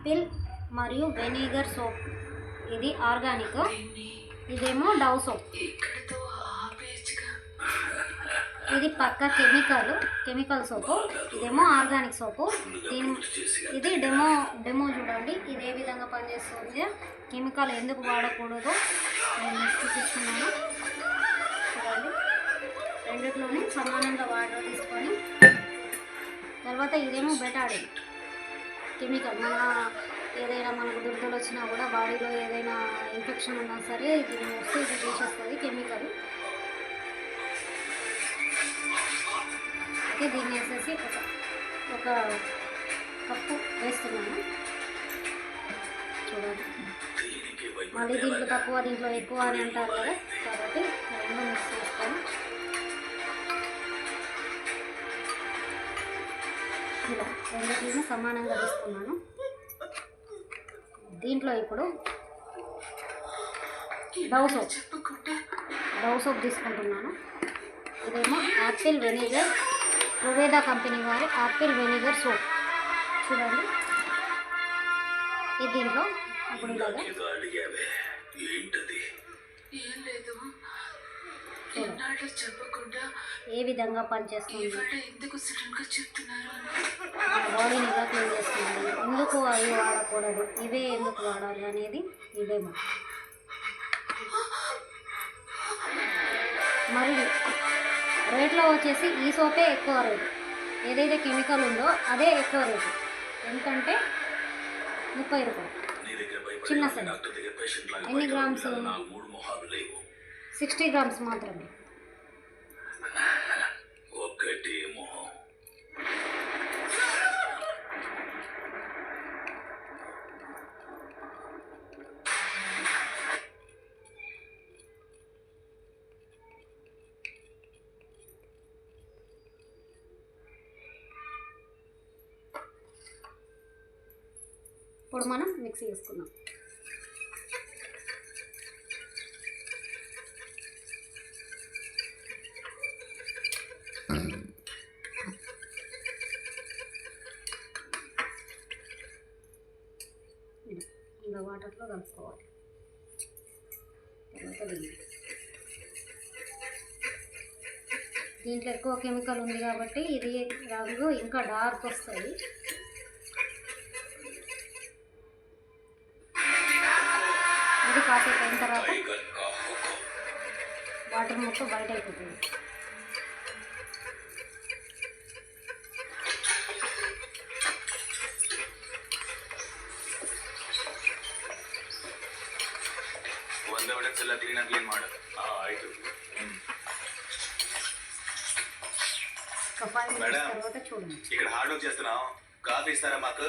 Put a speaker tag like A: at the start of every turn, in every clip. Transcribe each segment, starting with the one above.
A: Apple మరియు vinegar soap, ఇది organic. ఇదేమో డవ్ సోప్, ఇది పక్క కెమికల్ సోపు. ఇదేమో ఆర్గానిక్ సోపు. ఇది డెమో చూడండి, ఇది ఏ విధంగా పనిచేస్తుంది, కెమికల్ ఎందుకు వాడకూడదు నేను చూపిస్తున్నాను. చూడండి, రెండిట్లోనే సమానంగా వాటర్ తీసుకొని, తర్వాత ఇదేమో బెటాడిన్ కెమికల్. ఏదైనా మనకు దుర్దలు వచ్చినా కూడా, బాడీలో ఏదైనా ఇన్ఫెక్షన్ ఉన్నా సరే దీన్ని వస్తే ఇది తీసేస్తుంది కెమికల్. అయితే దీన్ని వేసేసి ఒక కప్పు వేస్తున్నాను. చూడండి, మళ్ళీ దీంట్లో తక్కువ దీంట్లో ఎక్కువ అని అంటారు కదా, కాబట్టి రెండు మిక్స్ చేస్తాను. ఇలా రెండింటిని సమానంగా వేసుకున్నాను. దీంట్లో ఇప్పుడు డవ్ సోప్ తీసుకుంటున్నాను. ఇదేమో యాపిల్ వెనిగర్, ప్రొవేదా కంపెనీ వారి యాపిల్ వెనిగర్ సోప్. చూడండి, ఇది దీంట్లో ఇప్పుడు ఇలాగా ఏ విధంగా పనిచేస్తుంది, బాడీని ఎలా క్లీన్ చేస్తుంది, ఎందుకు అవి వాడకూడదు, ఇవే ఎందుకు వాడాలి అనేది ఇదేమో. మరి రేట్లో వచ్చేసి ఈ సోపే ఎక్కువ రేటు, ఏదైతే కెమికల్ ఉందో అదే ఎక్కువ రేటు. ఎందుకంటే 30 రూపాయలు చిన్న సైజ్. ఎన్ని గ్రామ్స్? 60 గ్రామ్స్ మాత్రమే. ఇప్పుడు మనం మిక్సీ చేసుకుందాం. ఇలా వాటర్లో కలుపుకోవాలి. దీంట్లో ఎక్కువ కెమికల్ ఉంది కాబట్టి ఇది రంగు ఇంకా డార్క్ వస్తుంది. ఇది కాసేపు అయిన తర్వాత వాటర్ మొత్తం బయట అయిపోతుంది. తర్వాత చూడండి,
B: ఇక్కడ హార్డ్ వర్క్ చేస్తున్నాం, కాఫీ ఇస్తారా మాకు?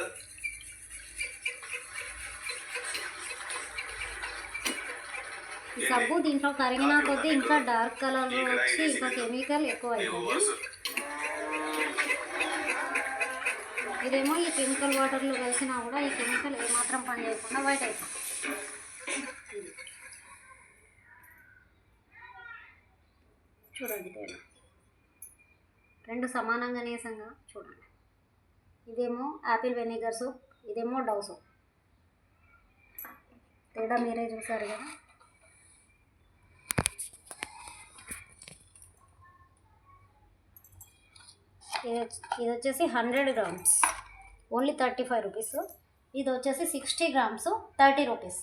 A: ఈ సబ్బు దీంట్లో కరిగిన కొద్దీ ఇంకా డార్క్ కలర్ వచ్చి ఇంకా కెమికల్ ఎక్కువ అవుతుంది. ఇదేమో ఈ కెమికల్ వాటర్లో కలిసినా కూడా ఈ కెమికల్ ఏమాత్రం పని చేయకుండా బయట అవుతుంది. చూడండి తేడా రెండు సమానంగా నేసంగా చూడండి. ఇదేమో యాపిల్ వెనిగర్ సోప్, ఇదేమో డవ్ సోప్. తేడా మీరే చూసారు కదా. ఇది వచ్చేసి 100 గ్రామ్స్ ఓన్లీ 35 రూపీస్. ఇది వచ్చేసి 60 గ్రామ్స్ 30 రూపీస్.